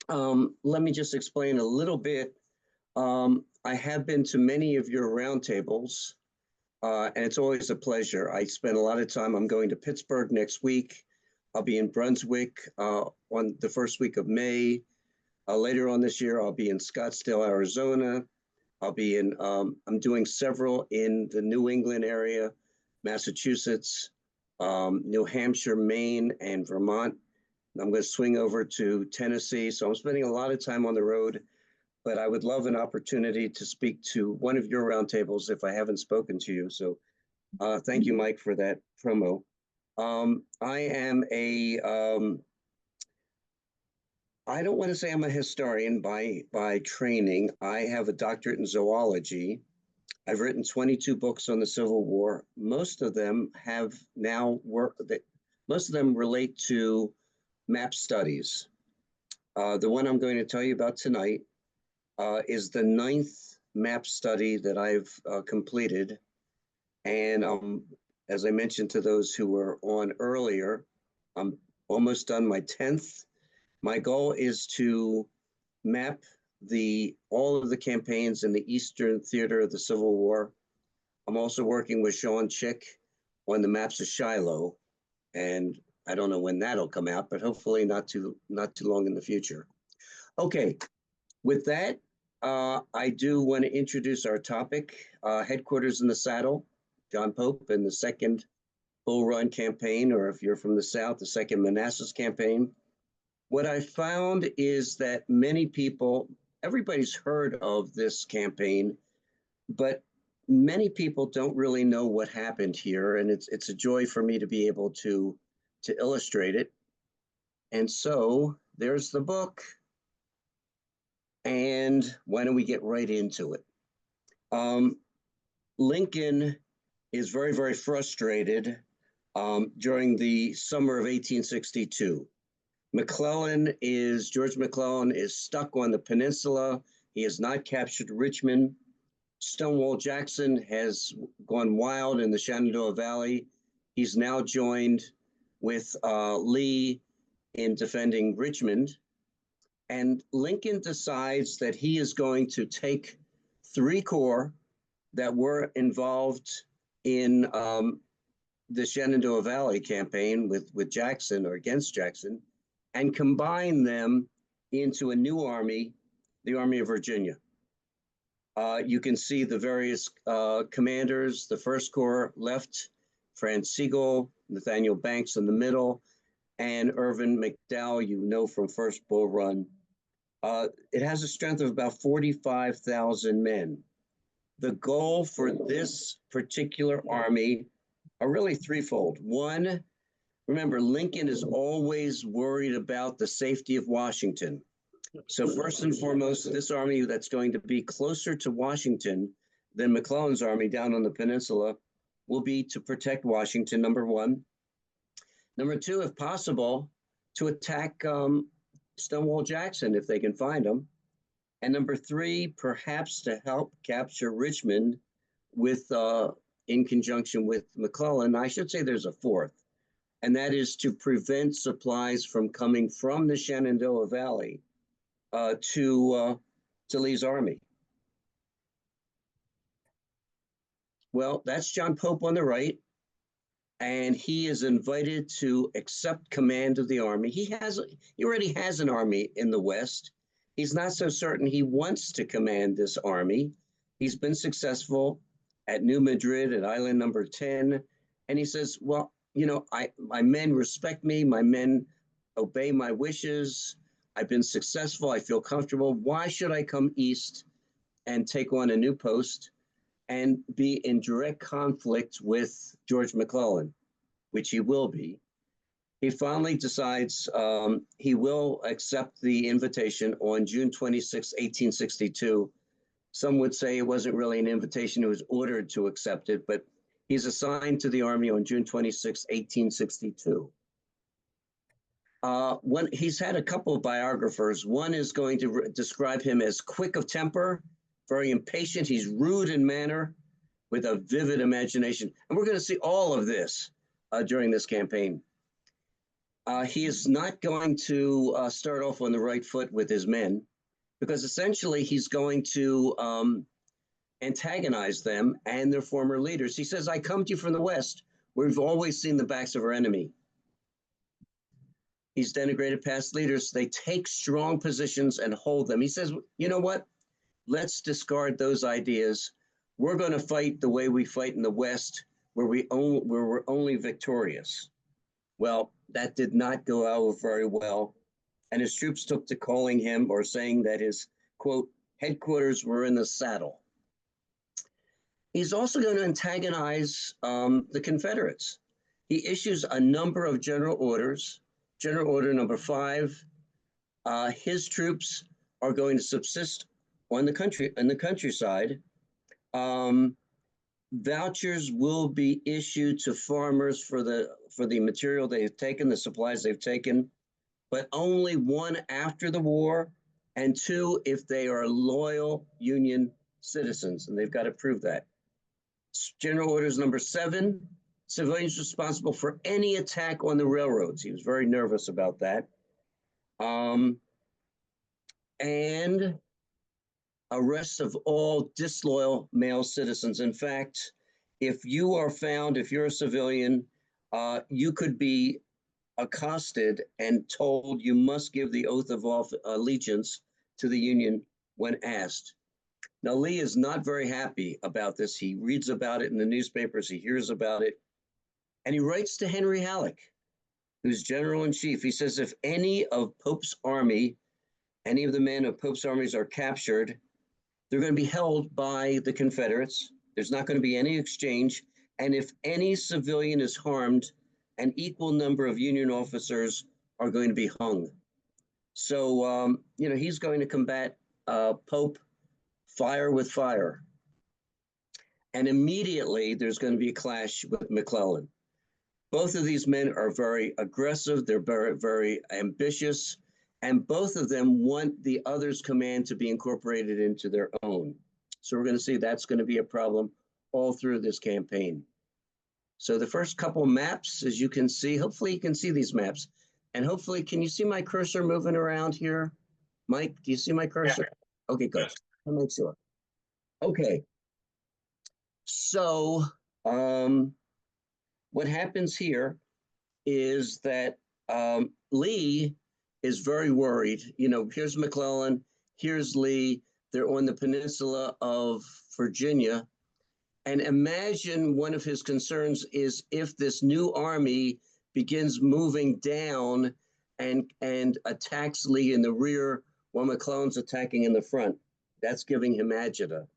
Let me just explain a little bit. I have been to many of your roundtables, and it's always a pleasure. I spend a lot of time. I'm going to Pittsburgh next week. I'll be in Brunswick on the first week of May. Later on this year, I'll be in Scottsdale, Arizona. I'm doing several in the New England area, Massachusetts, New Hampshire, Maine, and Vermont. I'm going to swing over to Tennessee. So I'm spending a lot of time on the road, but I would love an opportunity to speak to one of your roundtables if I haven't spoken to you. So thank you, Mike, for that promo. I am I don't want to say I'm a historian by training. I have a doctorate in zoology. I've written 22 books on the Civil War. Most of them have now worked that most of them relate to map studies. The one I'm going to tell you about tonight is the 9th map study that I've completed. And as I mentioned to those who were on earlier, I'm almost done my 10th. My goal is to map all of the campaigns in the Eastern Theater of the Civil War. I'm also working with Sean Chick on the maps of Shiloh, and I don't know when that'll come out, but hopefully not too long in the future. Okay, with that, I do want to introduce our topic, Headquarters in the Saddle, John Pope and the Second Bull Run Campaign, or if you're from the South, the Second Manassas Campaign. What I found is that many people, everybody's heard of this campaign, but many people don't really know what happened here, and it's a joy for me to be able to illustrate it. And so there's the book, and why don't we get right into it? Lincoln is very, very frustrated during the summer of 1862. George McClellan is stuck on the peninsula. He has not captured Richmond. Stonewall Jackson has gone wild in the Shenandoah Valley. He's now joined with Lee in defending Richmond. And Lincoln decides that he is going to take 3 corps that were involved in the Shenandoah Valley campaign with Jackson or against Jackson, and combine them into a new army, the Army of Virginia. You can see the various commanders. The First Corps left, Franz Sigel, Nathaniel Banks in the middle, and Irvin McDowell, you know from First Bull Run. It has a strength of about 45,000 men. The goal for this particular army are really threefold. One, remember, Lincoln is always worried about the safety of Washington. So first and foremost, this army that's going to be closer to Washington than McClellan's army down on the peninsula will be to protect Washington, number one. Number two, if possible, to attack Stonewall Jackson if they can find him. And number three, perhaps to help capture Richmond in conjunction with McClellan. I should say there's a fourth, and that is to prevent supplies from coming from the Shenandoah Valley to Lee's army. Well, that's John Pope on the right, and he is invited to accept command of the army. He already has an army in the West. He's not so certain he wants to command this army. He's been successful at New Madrid, at Island Number 10, and he says, well, you know, my men respect me, my men obey my wishes, I've been successful, I feel comfortable. Why should I come east and take on a new post and be in direct conflict with George McClellan, which he will be? He finally decides he will accept the invitation on June 26, 1862. Some would say it wasn't really an invitation, it was ordered to accept it, but he's assigned to the army on June 26, 1862. He's had a couple of biographers. One is going to describe him as quick of temper, very impatient. He's rude in manner, with a vivid imagination. And we're going to see all of this during this campaign. He is not going to start off on the right foot with his men because essentially he's going to antagonize them and their former leaders. He says, I come to you from the West, where we've always seen the backs of our enemy. He's denigrated past leaders. They take strong positions and hold them. He says, you know what? Let's discard those ideas. We're going to fight the way we fight in the West, where we're only victorious. Well, that did not go out very well. And his troops took to calling him or saying that his, quote, headquarters were in the saddle. He's also going to antagonize the Confederates. He issues a number of general orders. General Order number 5, his troops are going to subsist on the countryside. Vouchers will be issued to farmers for the material they've taken, the supplies they've taken, but only 1 after the war, and 2 if they are loyal Union citizens, and they've got to prove that. General Orders number 7, civilians responsible for any attack on the railroads. He was very nervous about that. And arrest of all disloyal male citizens. In fact, if you are found, if you're a civilian, you could be accosted and told you must give the oath of allegiance to the Union when asked. Now, Lee is not very happy about this. He reads about it in the newspapers. He hears about it. And he writes to Henry Halleck, who's general-in-chief. He says, if any of Pope's army, any of the men of Pope's armies are captured, they're going to be held by the Confederates. There's not going to be any exchange. And if any civilian is harmed, an equal number of Union officers are going to be hung. So, he's going to combat Pope fire with fire. And immediately there's going to be a clash with McClellan. Both of these men are very aggressive. They're very, very ambitious. And both of them want the other's command to be incorporated into their own. So we're going to see that's going to be a problem all through this campaign. So the first couple maps, as you can see, hopefully you can see these maps. And hopefully, can you see my cursor moving around here? Mike, do you see my cursor? Yeah. Okay, good. I'll make sure. Okay. So what happens here is that Lee is very worried. Here's McClellan, here's Lee. They're on the peninsula of Virginia. And imagine one of his concerns is if this new army begins moving down and attacks Lee in the rear while McClellan's attacking in the front. That's giving him agita.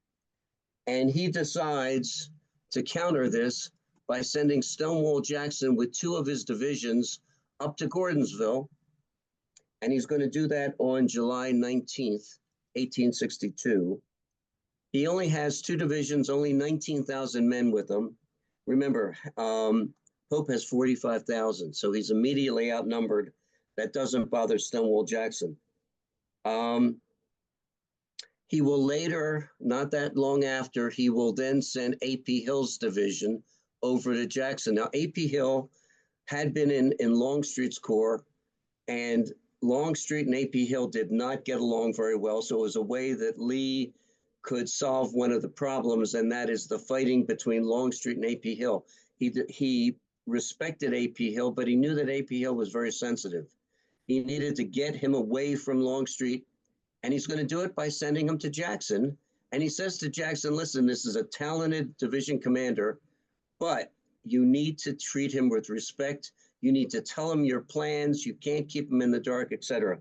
And he decides to counter this by sending Stonewall Jackson with 2 of his divisions up to Gordonsville. And he's going to do that on July 19th, 1862. He only has 2 divisions, only 19,000 men with him. Remember, Pope has 45,000, so he's immediately outnumbered. That doesn't bother Stonewall Jackson. He will later, not that long after, he will then send A.P. Hill's division over to Jackson. Now, A.P. Hill had been in Longstreet's corps, and Longstreet and A.P. Hill did not get along very well, so it was a way that Lee could solve one of the problems, and that is the fighting between Longstreet and A.P. Hill. He respected A.P. Hill, but he knew that A.P. Hill was very sensitive. He needed to get him away from Longstreet, and he's going to do it by sending him to Jackson. And he says to Jackson, listen, this is a talented division commander, but you need to treat him with respect. You need to tell him your plans. You can't keep him in the dark, etc.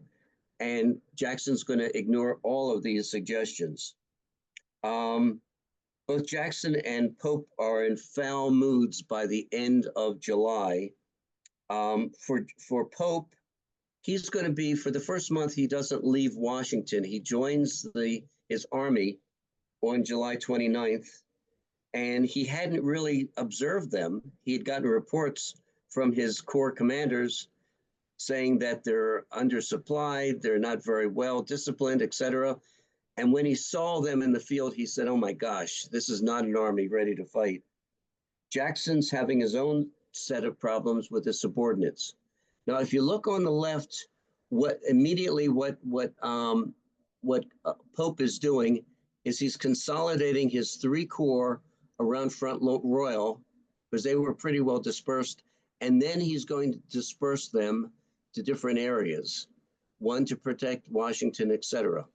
And Jackson's going to ignore all of these suggestions. Both Jackson and Pope are in foul moods by the end of July. For Pope, he's going to be, for the first month, he doesn't leave Washington. He joins his army on July 29th, and he hadn't really observed them. He had gotten reports from his corps commanders saying that they're undersupplied, they're not very well disciplined, etc. And when he saw them in the field, he said, oh my gosh, this is not an army ready to fight. Jackson's having his own set of problems with his subordinates. Now, if you look on the left, what Pope is doing is he's consolidating his three corps around Front Royal because they were pretty well dispersed, and then he's going to disperse them to different areas, one to protect Washington, etc.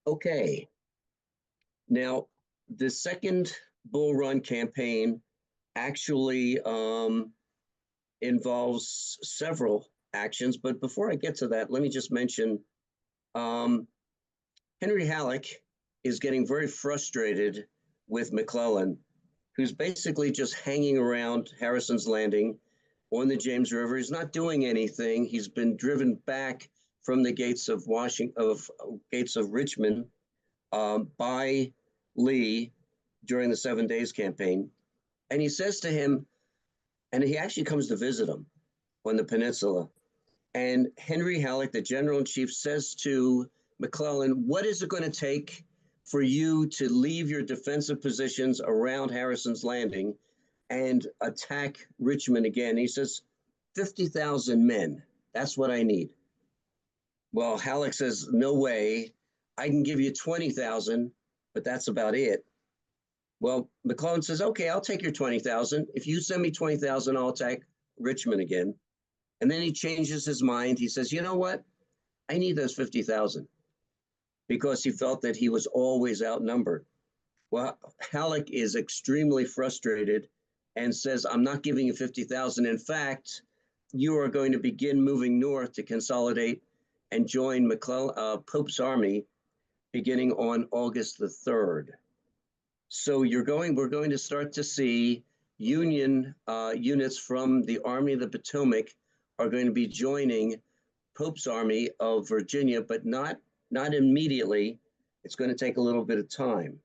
Okay, now the second Bull Run campaign actually involves several actions. But before I get to that, let me just mention um, Henry Halleck is getting very frustrated with McClellan, who's basically just hanging around Harrison's Landing on the James River. He's not doing anything. He's been driven back from the gates of Richmond by Lee during the 7 Days campaign. And he says to him, and he actually comes to visit him on the peninsula. And Henry Halleck, the general in chief, says to McClellan, what is it going to take for you to leave your defensive positions around Harrison's Landing and attack Richmond again? He says, 50,000 men. That's what I need. Well, Halleck says, no way. I can give you 20,000, but that's about it. Well, McClellan says, okay, I'll take your 20,000. If you send me 20,000, I'll attack Richmond again. And then he changes his mind. He says, you know what? I need those 50,000 because he felt that he was always outnumbered. Well, Halleck is extremely frustrated and says, I'm not giving you 50,000. In fact, you are going to begin moving north to consolidate and join Pope's army beginning on August the 3rd. So we're going to start to see Union units from the Army of the Potomac are going to be joining Pope's Army of Virginia, but not immediately. It's going to take a little bit of time.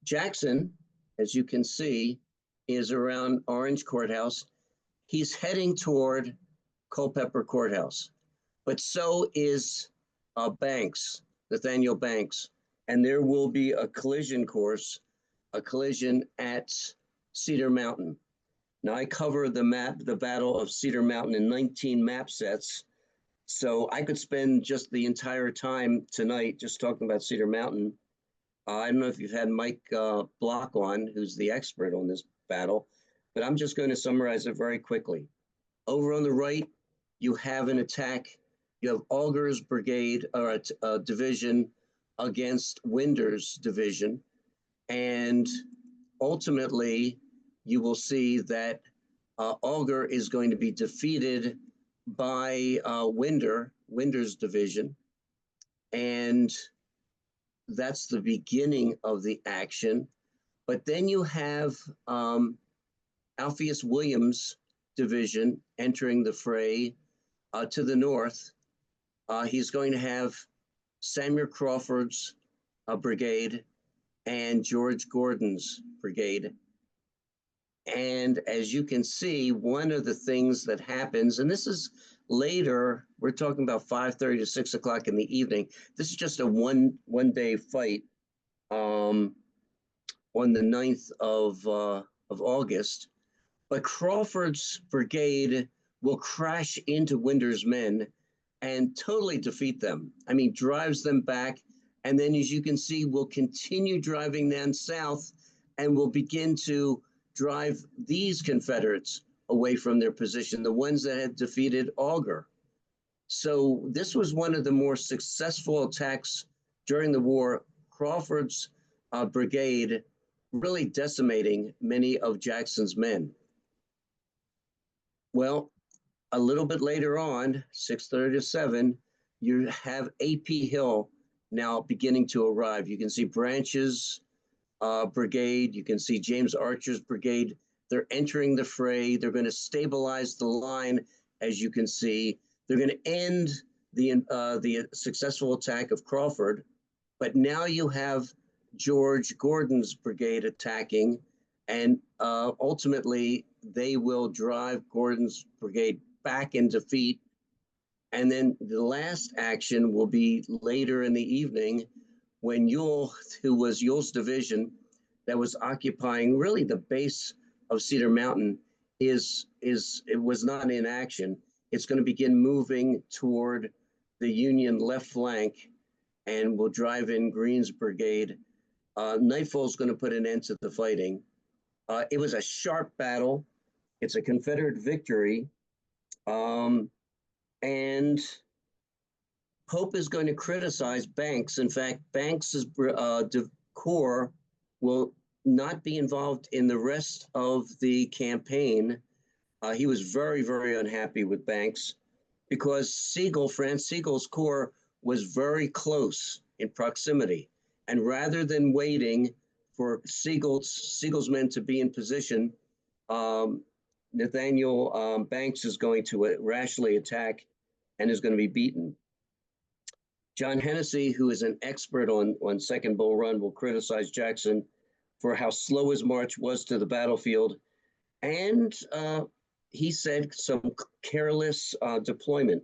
Jackson, as you can see, is around Orange Courthouse. He's heading toward Culpeper Courthouse, but so is Banks, Nathaniel Banks, and there will be a collision at Cedar Mountain. Now, I cover the Battle of Cedar Mountain in 19 map sets, so I could spend just the entire time tonight just talking about Cedar Mountain. I don't know if you've had Mike Block on, who's the expert on this battle, but I'm just going to summarize it very quickly. Over on the right, you have an attack. You have Auger's brigade, or a division, against Winder's division, and ultimately, you will see that Auger is going to be defeated by Winder's division, and that's the beginning of the action. But then you have Alpheus Williams' division entering the fray to the north. He's going to have Samuel Crawford's brigade and George Gordon's brigade. And as you can see, one of the things that happens, and this is later, we're talking about 5:30 to 6 o'clock in the evening. This is just a one day fight on the 9th of August. But Crawford's brigade will crash into Winder's men and totally defeat them. I mean, drives them back. And then, as you can see, will continue driving them south and will begin to drive these Confederates away from their position, the ones that had defeated Auger. So this was one of the more successful attacks during the war. Crawford's brigade really decimating many of Jackson's men. Well, a little bit later on, 6:30 to 7, you have A.P. Hill now beginning to arrive. You can see Branch's brigade. You can see James Archer's brigade. They're entering the fray. They're going to stabilize the line, as you can see. They're going to end the successful attack of Crawford. But now you have George Gordon's brigade attacking, and ultimately they will drive Gordon's brigade back in defeat. And then the last action will be later in the evening when Ewell, who was Ewell's division that was occupying really the base of Cedar Mountain, it was not in action. It's going to begin moving toward the Union left flank and will drive in Greene's brigade. Nightfall is going to put an end to the fighting. It was a sharp battle. It's a Confederate victory. And Pope is going to criticize Banks. In fact, Banks's corps will not be involved in the rest of the campaign. He was very, very unhappy with Banks because Franz Sigel's corps was very close in proximity. And rather than waiting for Sigel's men to be in position, Nathaniel Banks is going to rashly attack and is going to be beaten. John Hennessy, who is an expert on Second Bull Run, will criticize Jackson for how slow his march was to the battlefield. And he said some careless deployment.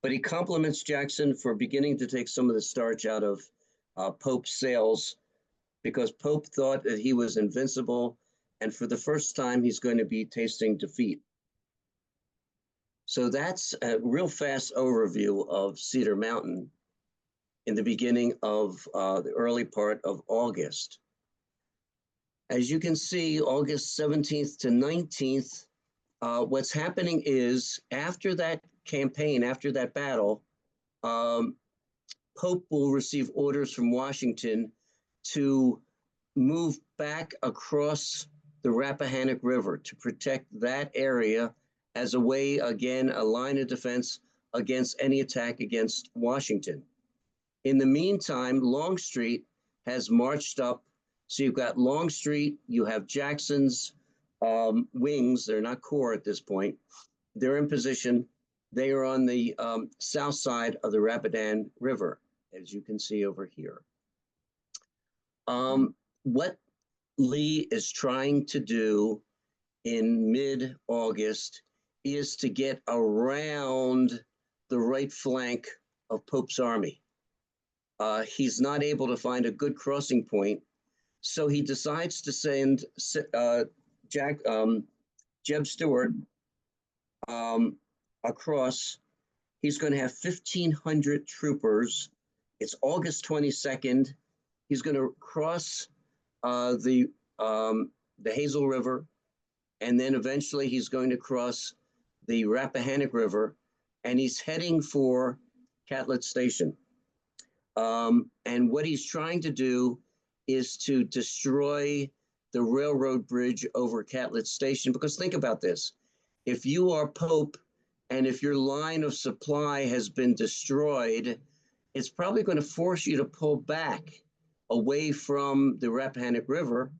But he compliments Jackson for beginning to take some of the starch out of Pope's sails, because Pope thought that he was invincible, and for the first time, he's going to be tasting defeat. So that's a real fast overview of Cedar Mountain in the beginning of the early part of August. As you can see, August 17th to 19th, what's happening is after that campaign, after that battle, Pope will receive orders from Washington to move back across the Rappahannock River to protect that area as a way, again, a line of defense against any attack against Washington. In the meantime, Longstreet has marched up. So you've got Longstreet, you have Jackson's wings. They're not corps at this point. They're in position. They are on the south side of the Rapidan River, as you can see over here. What Lee is trying to do in mid-August is to get around the right flank of Pope's army. He's not able to find a good crossing point, so he decides to send Jeb Stuart across. He's going to have 1,500 troopers. It's August 22nd. He's going to cross the Hazel River, and then eventually he's going to cross the Rappahannock River, and he's heading for Catlet Station. And what he's trying to do is to destroy the railroad bridge over Catlet Station, because think about this. If you are Pope and if your line of supply has been destroyed, it's probably going to force you to pull back away from the Rappahannock River,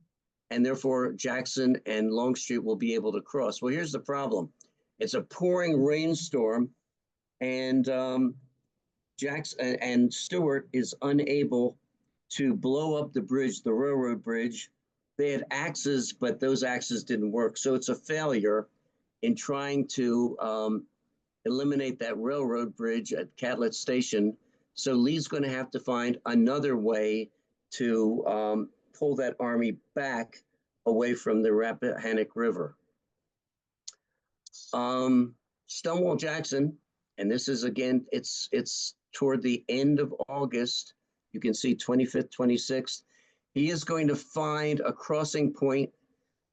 and therefore Jackson and Longstreet will be able to cross. Well, here's the problem. It's a pouring rainstorm, and Jackson and Stuart is unable to blow up the bridge, the railroad bridge. They had axes, but those axes didn't work. So it's a failure in trying to eliminate that railroad bridge at Catlet Station. So Lee's going to have to find another way to pull that army back away from the Rappahannock River. Stonewall Jackson, and this is again, it's toward the end of August. You can see 25th, 26th. He is going to find a crossing point.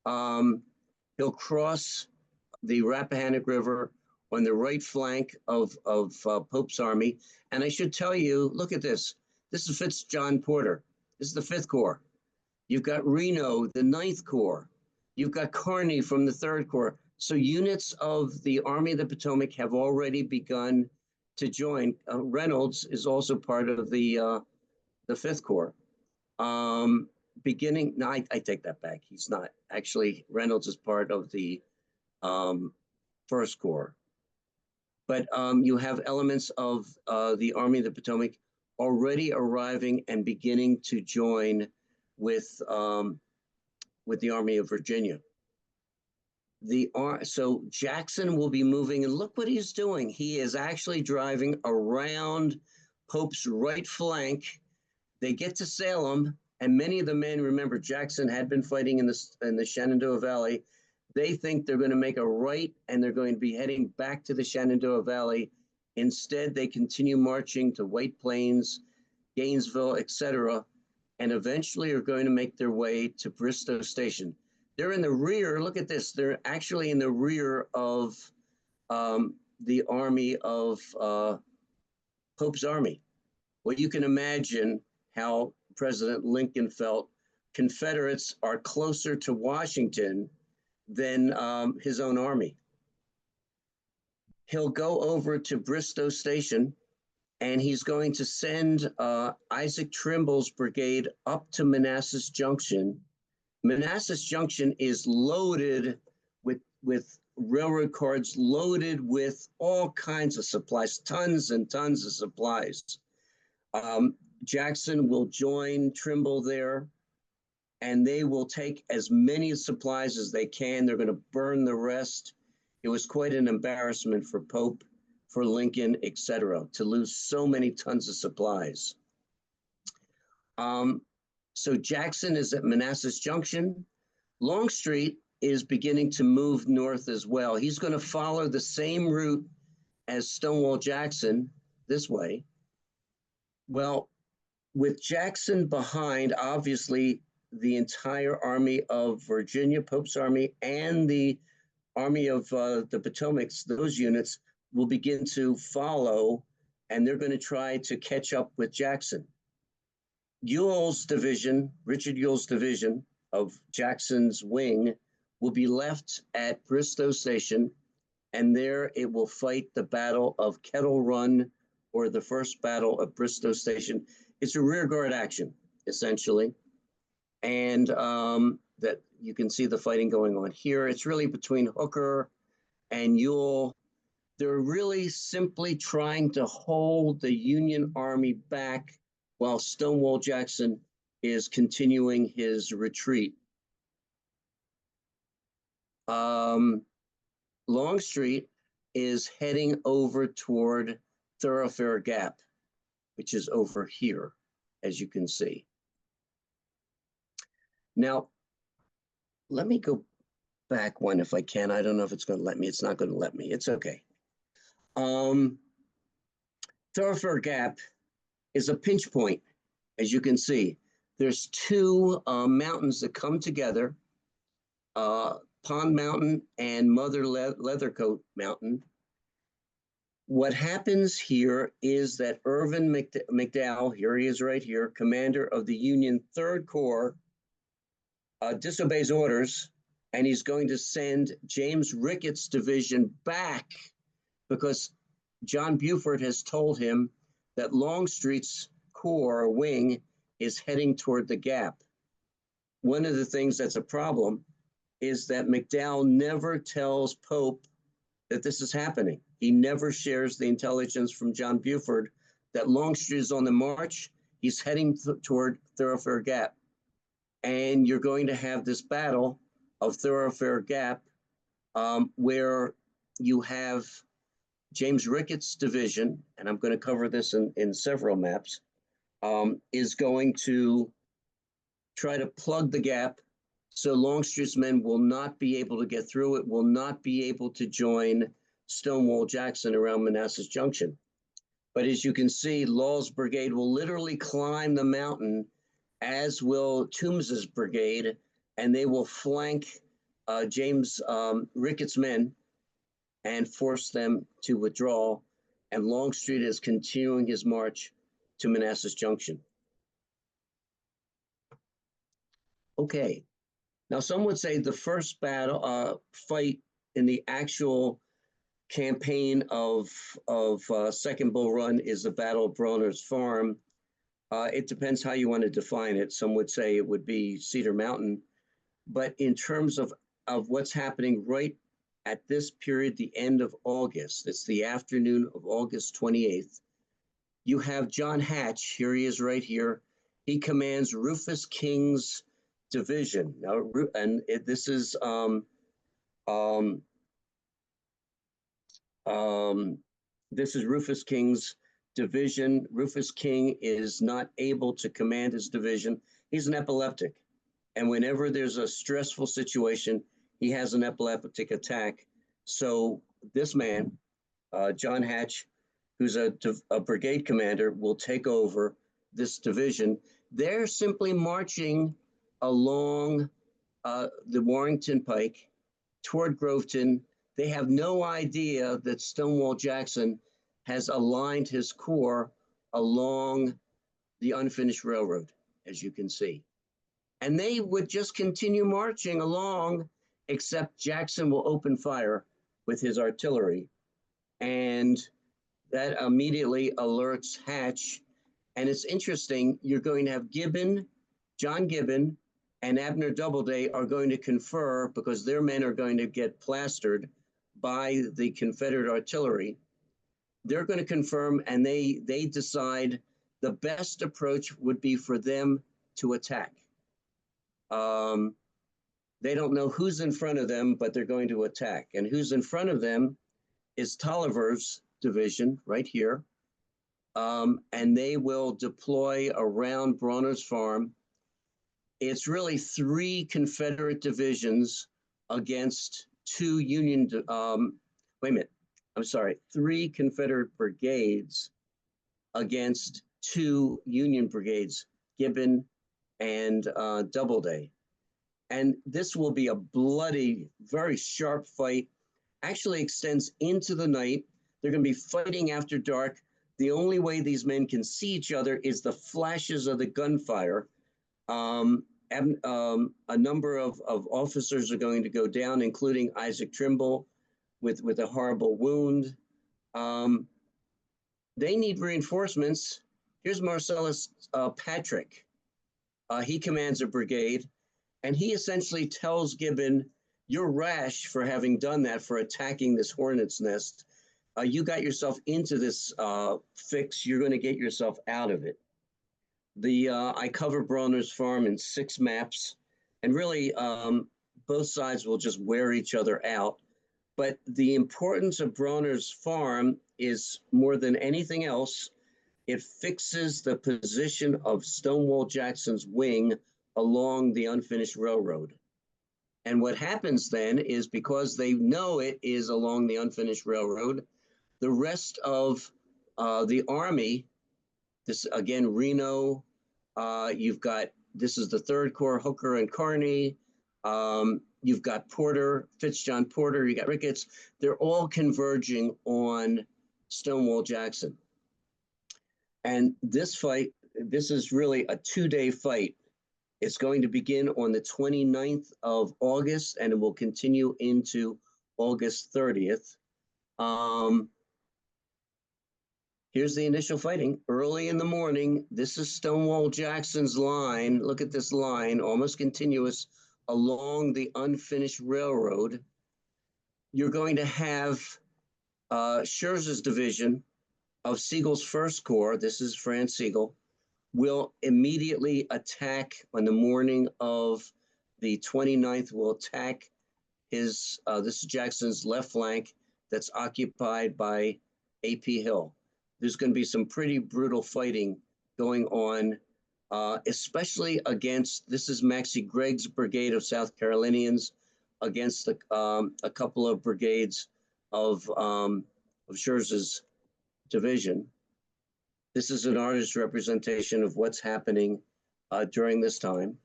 He'll cross the Rappahannock River on the right flank of Pope's army. And I should tell you, look at this. This is Fitz John Porter. This is the 5th Corps. You've got Reno, the 9th Corps. You've got Kearny from the 3rd Corps. So units of the Army of the Potomac have already begun to join. Reynolds is also part of the 5th Corps. No, I take that back. He's not. Actually, Reynolds is part of the 1st Corps. But you have elements of the Army of the Potomac already arriving and beginning to join with the Army of Virginia. So Jackson will be moving, and look what he's doing. He is actually driving around Pope's right flank. They get to Salem, and many of the men, remember, Jackson had been fighting in the Shenandoah Valley. They think they're going to make a right and they're going to be heading back to the Shenandoah Valley. Instead, they continue marching to White Plains, Gainesville, etc., and eventually are going to make their way to Bristow Station. They're in the rear. Look at this. They're actually in the rear of the army of Pope's army. Well, you can imagine how President Lincoln felt. Confederates are closer to Washington than his own army. He'll go over to Bristow Station and he's going to send Isaac Trimble's brigade up to Manassas Junction. Manassas Junction is loaded with railroad cars, loaded with all kinds of supplies, tons and tons of supplies. Jackson will join Trimble there, and they will take as many supplies as they can. They're going to burn the rest. It was quite an embarrassment for Pope, for Lincoln, etc., to lose so many tons of supplies. So Jackson is at Manassas Junction. Longstreet is beginning to move north as well. He's going to follow the same route as Stonewall Jackson this way. Well, with Jackson behind, obviously, the entire Army of Virginia, Pope's Army, and the Army of the Potomac, those units will begin to follow, and they're going to try to catch up with Jackson. Ewell's division, Richard Ewell's division of Jackson's wing, will be left at Bristow Station, and there it will fight the Battle of Kettle Run, or the First Battle of Bristow Station. It's a rearguard action, essentially. And that you can see the fighting going on here. It's really between Hooker and Ewell. They're really simply trying to hold the Union Army back while Stonewall Jackson is continuing his retreat. Longstreet is heading over toward Thoroughfare Gap, which is over here, as you can see. Now, let me go back one if I can. I don't know if it's going to let me. It's not going to let me. It's okay. Thoroughfare Gap is a pinch point, as you can see. There's two mountains that come together, Pond Mountain and Mother Leathercoat Mountain. What happens here is that Irvin McDowell, here he is right here, commander of the Union 3rd Corps, disobeys orders, and he's going to send James Ricketts' division back because John Buford has told him that Longstreet's corps wing is heading toward the Gap. One of the things that's a problem is that McDowell never tells Pope that this is happening. He never shares the intelligence from John Buford that Longstreet is on the march. He's heading toward Thoroughfare Gap. And you're going to have this battle of Thoroughfare Gap where you have James Ricketts' division, and I'm going to cover this in several maps, is going to try to plug the gap so Longstreet's men will not be able to get through it, will not be able to join Stonewall Jackson around Manassas Junction. But as you can see, Law's brigade will literally climb the mountain, as will Toombs's brigade, and they will flank James Ricketts' men and force them to withdraw. And Longstreet is continuing his march to Manassas Junction. Okay, now some would say the first battle fight in the actual campaign of Second Bull Run is the Battle of Bronner's Farm. It depends how you want to define it. Some would say it would be Cedar Mountain. But in terms of what's happening right at this period, the end of August, it's the afternoon of August 28th, you have John Hatch, here he is right here. He commands Rufus King's division. Now, this is Rufus King's division. Rufus King is not able to command his division. He's an epileptic. And whenever there's a stressful situation, he has an epileptic attack. So this man, John Hatch, who's a brigade commander, will take over this division. They're simply marching along the Warrington Pike toward Groveton. They have no idea that Stonewall Jackson has aligned his corps along the unfinished railroad, as you can see. And they would just continue marching along, except Jackson will open fire with his artillery. And that immediately alerts Hatch. And it's interesting, you're going to have John Gibbon, and Abner Doubleday are going to confer because their men are going to get plastered by the Confederate artillery. They're going to confirm, and they decide the best approach would be for them to attack. They don't know who's in front of them, but they're going to attack. And who's in front of them is Tolliver's division right here. And they will deploy around Bronner's Farm. It's really 3 Confederate divisions against 2 Union, 3 Confederate brigades against 2 Union brigades, Gibbon and Doubleday. And this will be a bloody, very sharp fight, actually extends into the night. They're going to be fighting after dark. The only way these men can see each other is the flashes of the gunfire. A number of officers are going to go down, including Isaac Trimble with a horrible wound. They need reinforcements. Here's Marcellus Patrick. He commands a brigade, and he essentially tells Gibbon, "You're rash for having done that, for attacking this hornet's nest. You got yourself into this fix. You're going to get yourself out of it." I cover Bronner's Farm in 6 maps, and really both sides will just wear each other out. But the importance of Bronner's Farm is more than anything else. It fixes the position of Stonewall Jackson's wing along the unfinished railroad. And what happens then is, because they know it is along the unfinished railroad, the rest of the Army, this again, Reno, this is the 3rd Corps, Hooker and Kearny. You've got Porter, Fitzjohn Porter, you got Ricketts. They're all converging on Stonewall Jackson. And this fight, this is really a 2-day fight. It's going to begin on the 29th of August, and it will continue into August 30th. Here's the initial fighting. Early in the morning, this is Stonewall Jackson's line. Look at this line, almost continuous along the unfinished railroad. You're going to have Scherz's division of Sigel's 1st Corps, this is Franz Sigel, will immediately attack on the morning of the 29th, will attack this is Jackson's left flank that's occupied by A.P. Hill. There's going to be some pretty brutal fighting going on, especially against, this is Maxcy Gregg's brigade of South Carolinians against a couple of brigades of Scherz's division. This is an artist's representation of what's happening during this time.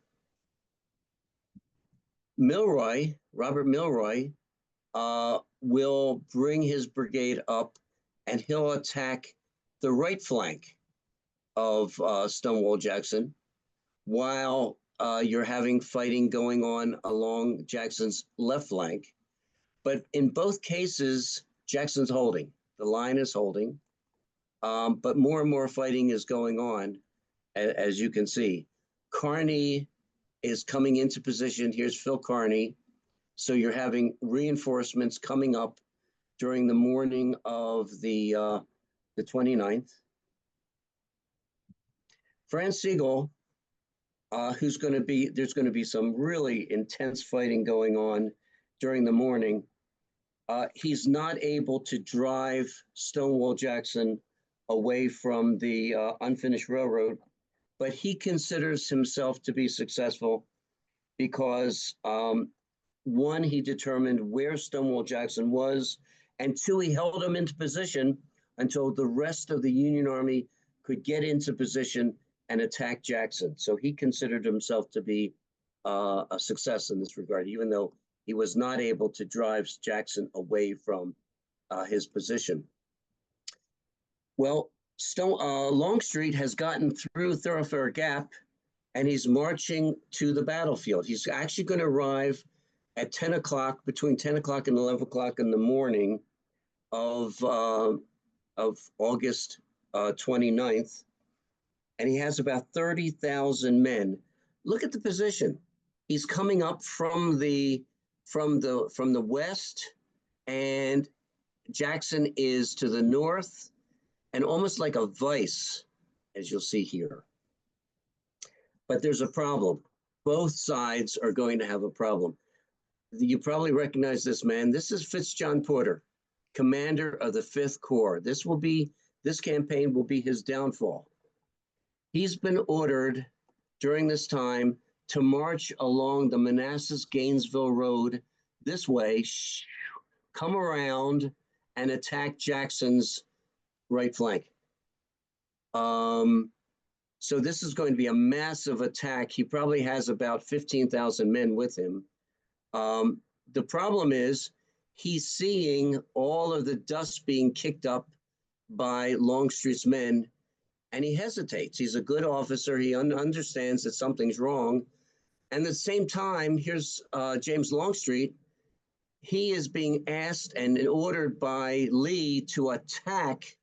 Robert Milroy, will bring his brigade up, and he'll attack the right flank of Stonewall Jackson, while you're having fighting going on along Jackson's left flank. But in both cases, Jackson's holding. The line is holding. But more and more fighting is going on, as you can see. Kearny is coming into position. Here's Phil Kearny. So you're having reinforcements coming up during the morning of the 29th. Franz Sigel, there's going to be some really intense fighting going on during the morning. He's not able to drive Stonewall Jackson away from the unfinished railroad, but he considers himself to be successful because one, he determined where Stonewall Jackson was, and two, he held him into position until the rest of the Union Army could get into position and attack Jackson. So he considered himself to be a success in this regard, even though he was not able to drive Jackson away from his position. Well, Longstreet has gotten through Thoroughfare Gap, and he's marching to the battlefield. He's actually going to arrive at 10 o'clock, between 10 o'clock and 11 o'clock in the morning of August 29th, and he has about 30,000 men. Look at the position. He's coming up from the west, and Jackson is to the north, and almost like a vice, as you'll see here. But there's a problem. Both sides are going to have a problem. You probably recognize this man. This is Fitzjohn Porter, commander of the 5th Corps. This campaign will be his downfall. He's been ordered during this time to march along the Manassas-Gainesville Road this way, come around and attack Jackson's right flank. So this is going to be a massive attack. He probably has about 15,000 men with him. The problem is he's seeing all of the dust being kicked up by Longstreet's men, and he hesitates. He's a good officer. He understands that something's wrong. And at the same time, here's James Longstreet. He is being asked and ordered by Lee to attack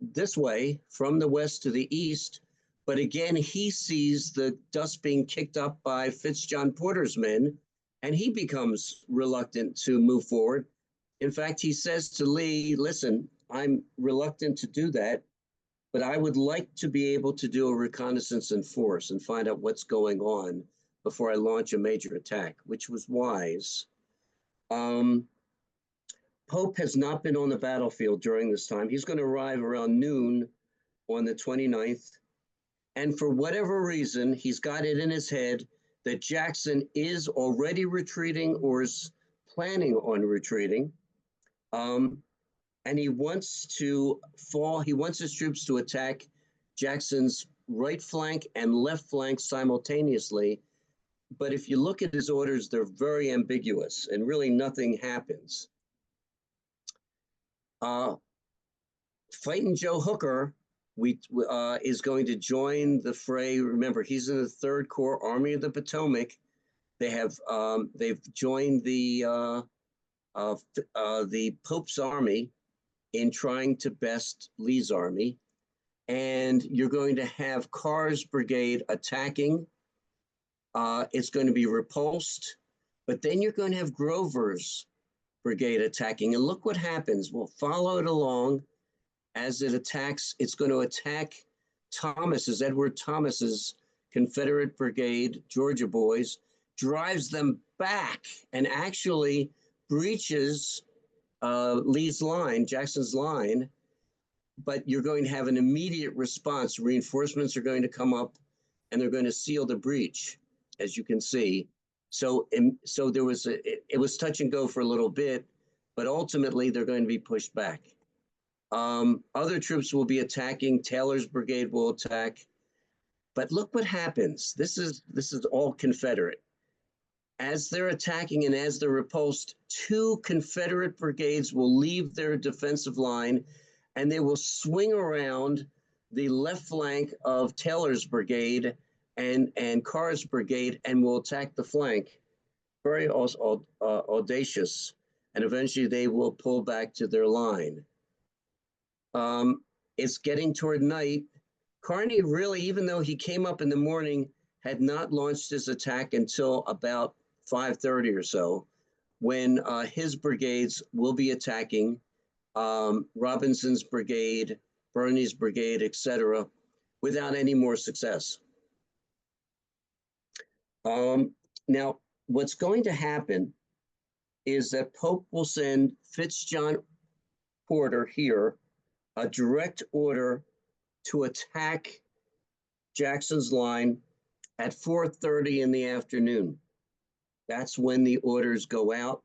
this way from the west to the east. But again, he sees the dust being kicked up by Fitzjohn Porter's men, and he becomes reluctant to move forward. In fact, he says to Lee, listen, I'm reluctant to do that, but I would like to be able to do a reconnaissance in force and find out what's going on before I launch a major attack, which was wise. Pope has not been on the battlefield during this time. He's going to arrive around noon on the 29th. And for whatever reason, he's got it in his head that Jackson is already retreating or is planning on retreating. And he wants his troops to attack Jackson's right flank and left flank simultaneously. But if you look at his orders, they're very ambiguous and really nothing happens. Fighting Joe Hooker is going to join the fray. Remember, he's in the 3rd Corps, Army of the Potomac. They've joined the Pope's army in trying to best Lee's army. And you're going to have Carr's brigade attacking. It's going to be repulsed, but then you're going to have Grover's brigade attacking. And look what happens. We'll follow it along as it attacks. It's going to attack Edward Thomas's Confederate brigade, Georgia boys, drives them back and actually breaches Lee's line, Jackson's line. But you're going to have an immediate response. Reinforcements are going to come up and they're going to seal the breach, as you can see. So there was it was touch and go for a little bit, but ultimately they're going to be pushed back. Other troops will be attacking. Taylor's brigade will attack. But look what happens. This is all Confederate. As they're attacking and as they're repulsed, 2 Confederate brigades will leave their defensive line and they will swing around the left flank of Taylor's brigade and Carr's brigade and will attack the flank. Very audacious. And eventually they will pull back to their line. It's getting toward night. Kearny really, even though he came up in the morning, had not launched his attack until about 5:30 or so, when his brigades will be attacking Robinson's brigade, Birney's brigade, etc., without any more success. Now, what's going to happen is that Pope will send Fitzjohn Porter here a direct order to attack Jackson's line at 4:30 in the afternoon. That's when the orders go out.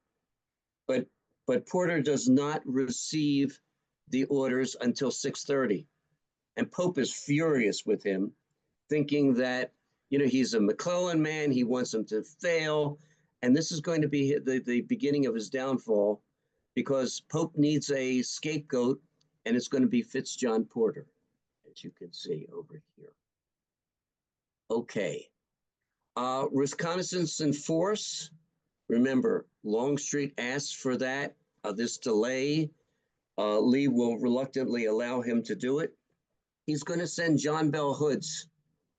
But Porter does not receive the orders until 6:30. And Pope is furious with him, thinking that, he's a McClellan man. He wants him to fail. And this is going to be the beginning of his downfall, because Pope needs a scapegoat, and it's going to be Fitzjohn Porter, as you can see over here. Okay. Reconnaissance in force. Remember, Longstreet asked for that, this delay. Lee will reluctantly allow him to do it. He's going to send John Bell Hood's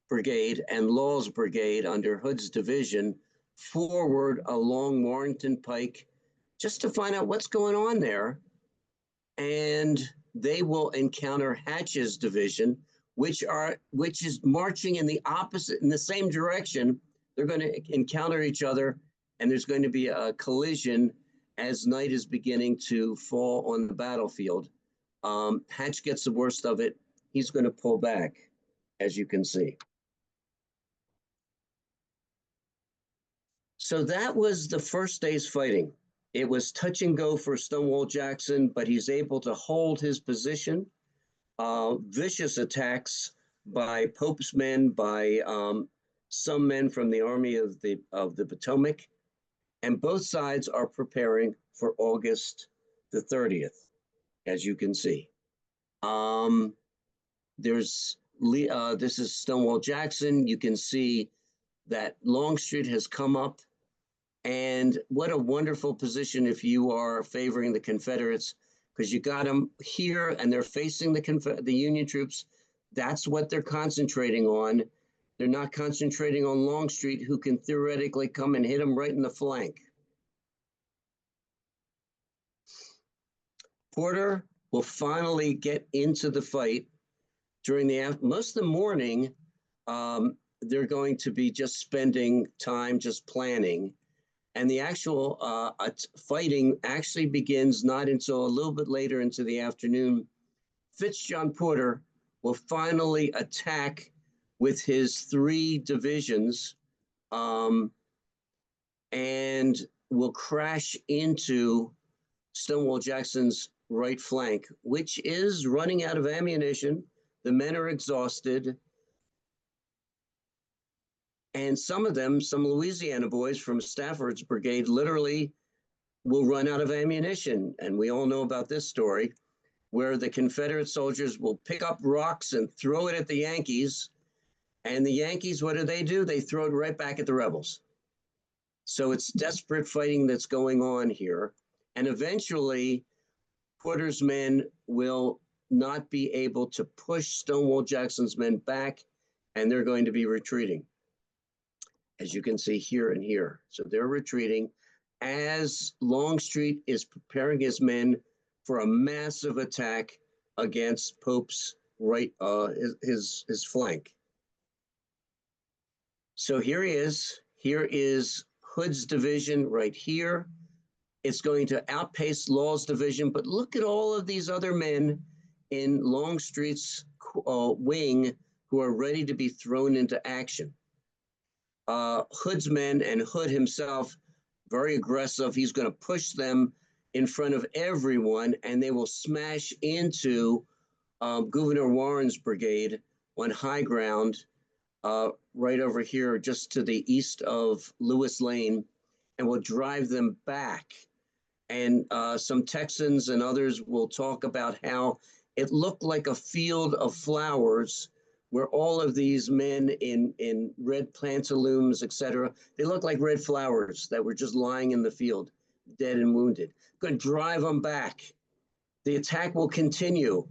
brigade and Law's brigade under Hood's division forward along Warrenton Pike, just to find out what's going on there. And they will encounter Hatch's division, which is marching in the same direction. They're going to encounter each other, and there's going to be a collision as night is beginning to fall on the battlefield. Hatch gets the worst of it. He's going to pull back, as you can see. So that was the first day's fighting. It was touch and go for Stonewall Jackson, but he's able to hold his position. Vicious attacks by Pope's men, by some men from the Army of the Potomac, and both sides are preparing for August the 30th, as you can see. This is Stonewall Jackson. You can see that Longstreet has come up, and what a wonderful position if you are favoring the Confederates, because you got them here and they're facing the Union troops. That's what they're concentrating on. They're not concentrating on Longstreet, who can theoretically come and hit them right in the flank. Porter will finally get into the fight during most of the morning. They're going to be just spending time just planning. And the actual fighting actually begins not until a little bit later into the afternoon. Fitzjohn Porter will finally attack with his 3 divisions, and will crash into Stonewall Jackson's right flank, which is running out of ammunition. The men are exhausted. And some Louisiana boys from Stafford's brigade literally will run out of ammunition. And we all know about this story, where the Confederate soldiers will pick up rocks and throw it at the Yankees. And the Yankees, what do? They throw it right back at the rebels. So it's desperate fighting that's going on here. And eventually, Porter's men will not be able to push Stonewall Jackson's men back, and they're going to be retreating, as you can see here and here. So they're retreating as Longstreet is preparing his men for a massive attack against Pope's right, his flank. So here he is. Here is Hood's division right here. It's going to outpace Law's division, but look at all of these other men in Longstreet's wing who are ready to be thrown into action. Hood's men and Hood himself, very aggressive. He's going to push them in front of everyone, and they will smash into Gouverneur Warren's brigade on high ground, right over here, just to the east of Lewis Lane, and will drive them back. And some Texans and others will talk about how it looked like a field of flowers, where all of these men in red pantaloons, etc., they look like red flowers that were just lying in the field, dead and wounded. Going to drive them back. The attack will continue,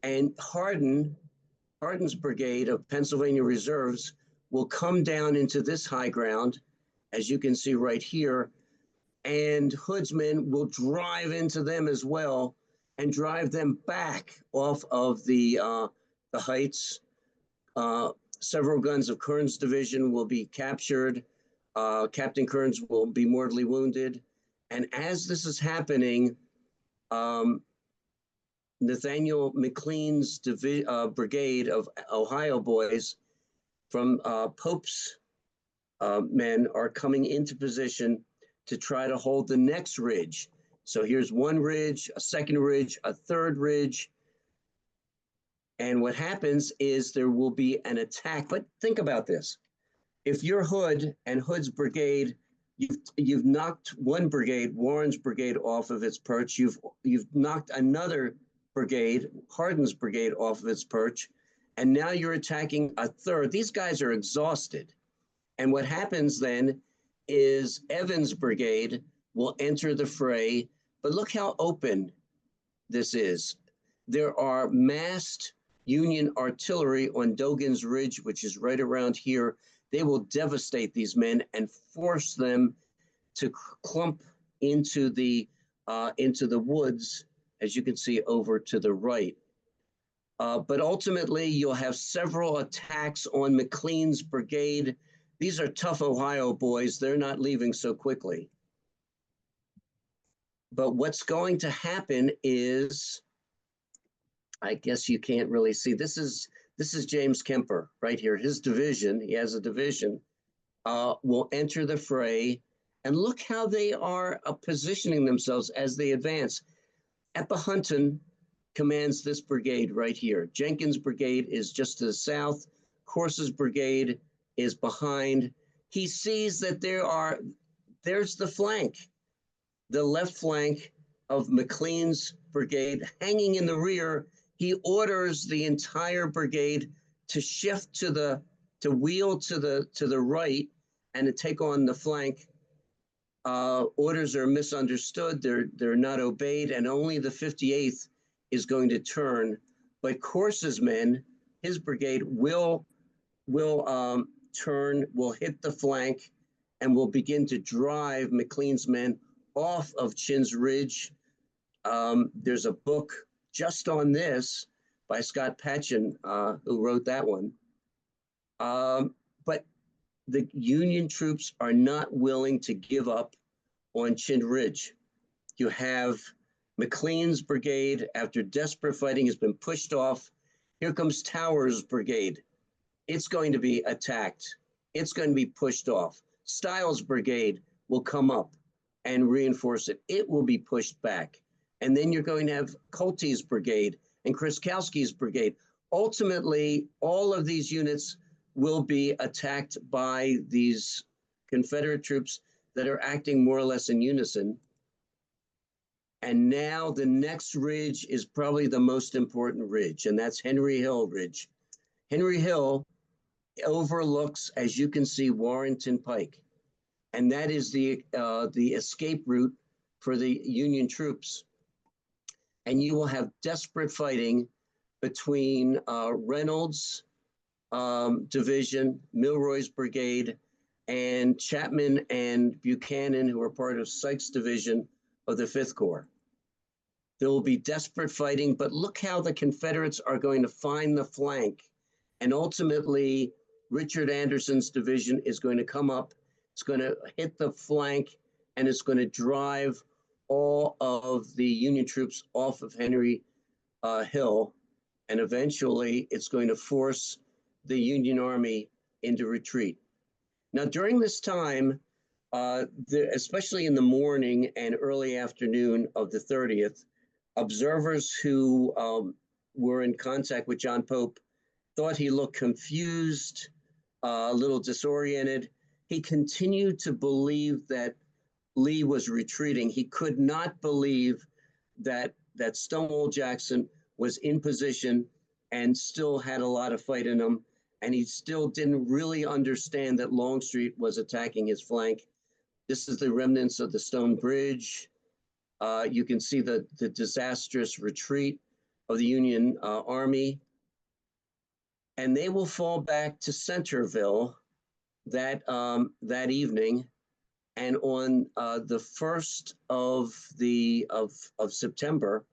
and Hardin's brigade of Pennsylvania Reserves will come down into this high ground, as you can see right here, and Hood's men will drive into them as well and drive them back off of the heights. Several guns of Kern's division will be captured. Captain Kearns will be mortally wounded. And as this is happening, Nathaniel McLean's brigade of Ohio boys from Pope's men are coming into position to try to hold the next ridge. So here's one ridge, a second ridge, a third ridge. And what happens is there will be an attack. But think about this. If you're Hood and Hood's brigade, you've knocked one brigade, Warren's brigade, off of its perch. You've knocked another brigade, Hardin's brigade, off of its perch. And now you're attacking a third. These guys are exhausted. And what happens then is Evans' brigade will enter the fray. But look how open this is. There are massed Union artillery on Dogan's Ridge, which is right around here. They will devastate these men and force them to clump into the woods, as you can see over to the right. But ultimately, you'll have several attacks on McLean's brigade. These are tough Ohio boys. They're not leaving so quickly. But what's going to happen is, I guess you can't really see, this is James Kemper right here. His division, he has a division, will enter the fray. And look how they are positioning themselves as they advance. Epahunton commands this brigade right here. Jenkins' brigade is just to the south. Corse's brigade is behind. He sees that there's the flank, the left flank of McLean's brigade hanging in the rear. He orders the entire brigade to shift to wheel to the right and to take on the flank. Orders are misunderstood. They're not obeyed, and only the 58th is going to turn. But Corse's men, his brigade, will turn, will hit the flank, and will begin to drive McLean's men off of Chinn's Ridge. There's a book just on this by Scott Patchen, who wrote that one. But the Union troops are not willing to give up on Chinn Ridge. You have McLean's brigade, after desperate fighting, has been pushed off. Here comes Towers' brigade. It's going to be attacked. It's going to be pushed off. Styles' brigade will come up and reinforce it. It will be pushed back. And then you're going to have Colty's brigade and Kriskowski's brigade. Ultimately, all of these units will be attacked by these Confederate troops that are acting more or less in unison. And now the next ridge is probably the most important ridge, and that's Henry Hill Ridge. Henry Hill overlooks, as you can see, Warrenton Pike. And that is the escape route for the Union troops. And you will have desperate fighting between Reynolds' division, Milroy's brigade, and Chapman and Buchanan, who are part of Sykes' division of the 5th Corps. There will be desperate fighting, but look how the Confederates are going to find the flank. And ultimately, Richard Anderson's division is going to come up. It's going to hit the flank, and it's going to drive all of the Union troops off of Henry Hill. And eventually, it's going to force the Union Army into retreat. Now, during this time, especially in the morning and early afternoon of the 30th, observers who were in contact with John Pope thought he looked confused, a little disoriented. He continued to believe that Lee was retreating. He could not believe that Stonewall Jackson was in position and still had a lot of fight in him. And he still didn't really understand that Longstreet was attacking his flank. This is the remnants of the Stone Bridge. You can see the disastrous retreat of the Union Army. And they will fall back to Centerville that evening. And on the 1st of September,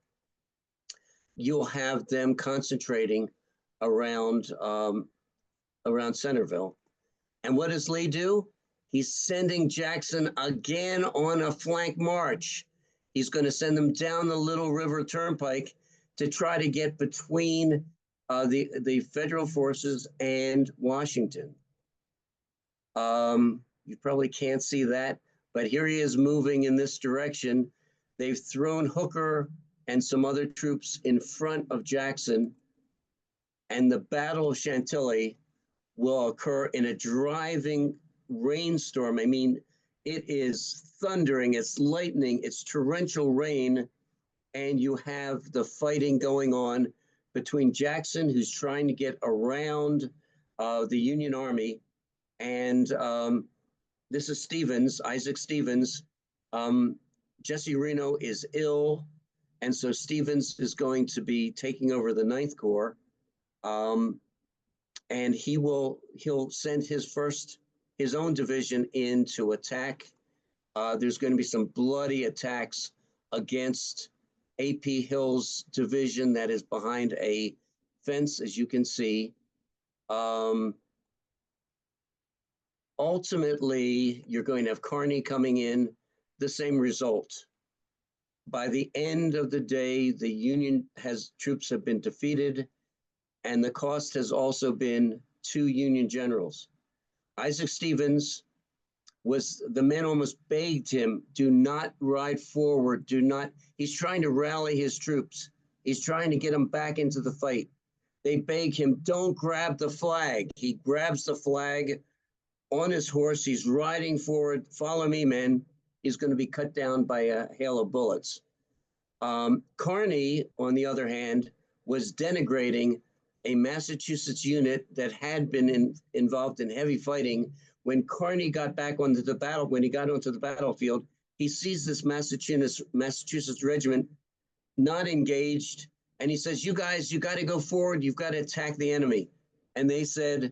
you'll have them concentrating around Centerville. And what does Lee do? He's sending Jackson again on a flank march. He's going to send them down the Little River Turnpike to try to get between the federal forces and Washington. You probably can't see that, but here he is moving in this direction. They've thrown Hooker and some other troops in front of Jackson, and the Battle of Chantilly will occur in a driving rainstorm. I mean, it is thundering, it's lightning, it's torrential rain, and you have the fighting going on between Jackson, who's trying to get around the Union Army, and this is Stevens, Isaac Stevens. Jesse Reno is ill, and so Stevens is going to be taking over the Ninth Corps. And he'll send his own division in to attack. There's going to be some bloody attacks against A.P. Hill's division that is behind a fence, as you can see. Ultimately, you're going to have Kearny coming in, the same result. By the end of the day, the Union troops have been defeated, and the cost has also been 2 Union generals. Isaac Stevens the men almost begged him, do not ride forward, he's trying to rally his troops. He's trying to get them back into the fight. They beg him, don't grab the flag. He grabs the flag on his horse. He's riding forward. Follow me, men. He's going to be cut down by a hail of bullets. Kearny, on the other hand, was denigrating a Massachusetts unit that had been involved in heavy fighting. When Kearny got back onto the battlefield, he sees this Massachusetts regiment not engaged, and he says, you guys, you got to go forward. You've got to attack the enemy. And they said,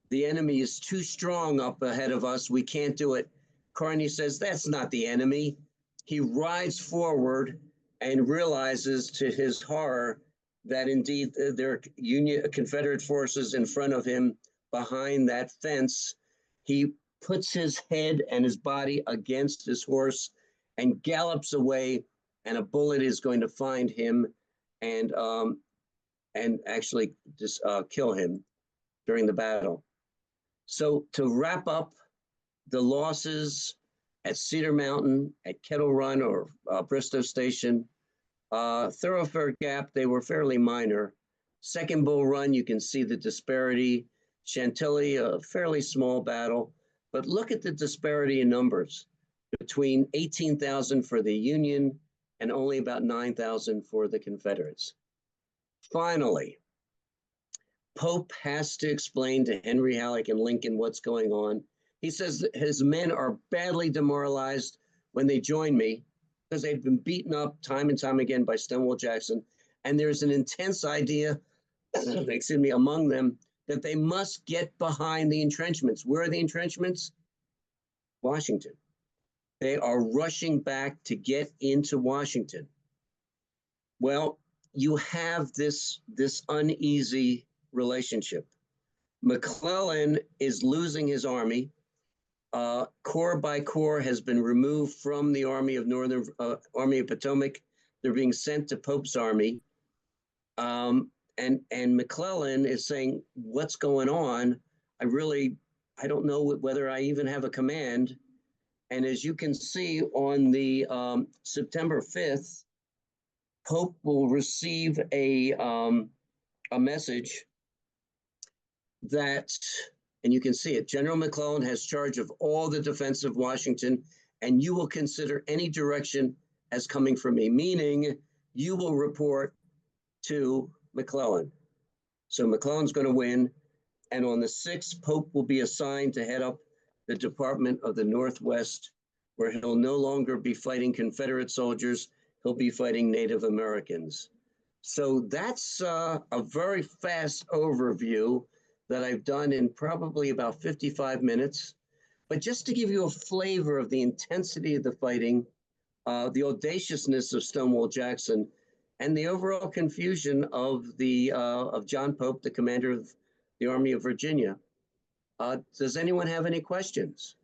the enemy is too strong up ahead of us. We can't do it. Kearny says, that's not the enemy. He rides forward and realizes to his horror that indeed there are Confederate forces in front of him behind that fence. He puts his head and his body against his horse and gallops away, and a bullet is going to find him and actually just kill him during the battle. So to wrap up, the losses at Cedar Mountain, at Kettle Run or Bristow Station, Thoroughfare Gap, they were fairly minor. Second Bull Run, you can see the disparity. Chantilly, a fairly small battle, but look at the disparity in numbers between 18,000 for the Union and only about 9,000 for the Confederates. Finally, Pope has to explain to Henry Halleck and Lincoln what's going on. He says that his men are badly demoralized when they join me because they've been beaten up time and time again by Stonewall Jackson. And there's an intense idea, excuse me, among them that they must get behind the entrenchments. Where are the entrenchments? Washington. They are rushing back to get into Washington. Well, you have this uneasy relationship. McClellan is losing his army. Corps by corps has been removed from the Army of Potomac. They're being sent to Pope's army. And McClellan is saying, what's going on? I don't know whether I even have a command. And as you can see on the September 5th, Pope will receive a message that, and you can see it, General McClellan has charge of all the defense of Washington, and you will consider any direction as coming from me, meaning you will report to McClellan. So McClellan's going to win, and on the 6th, Pope will be assigned to head up the Department of the Northwest, where he'll no longer be fighting Confederate soldiers, he'll be fighting Native Americans. So that's a very fast overview that I've done in probably about 55 minutes. But just to give you a flavor of the intensity of the fighting, the audaciousness of Stonewall Jackson, and the overall confusion of John Pope, the commander of the Army of Virginia. Does anyone have any questions?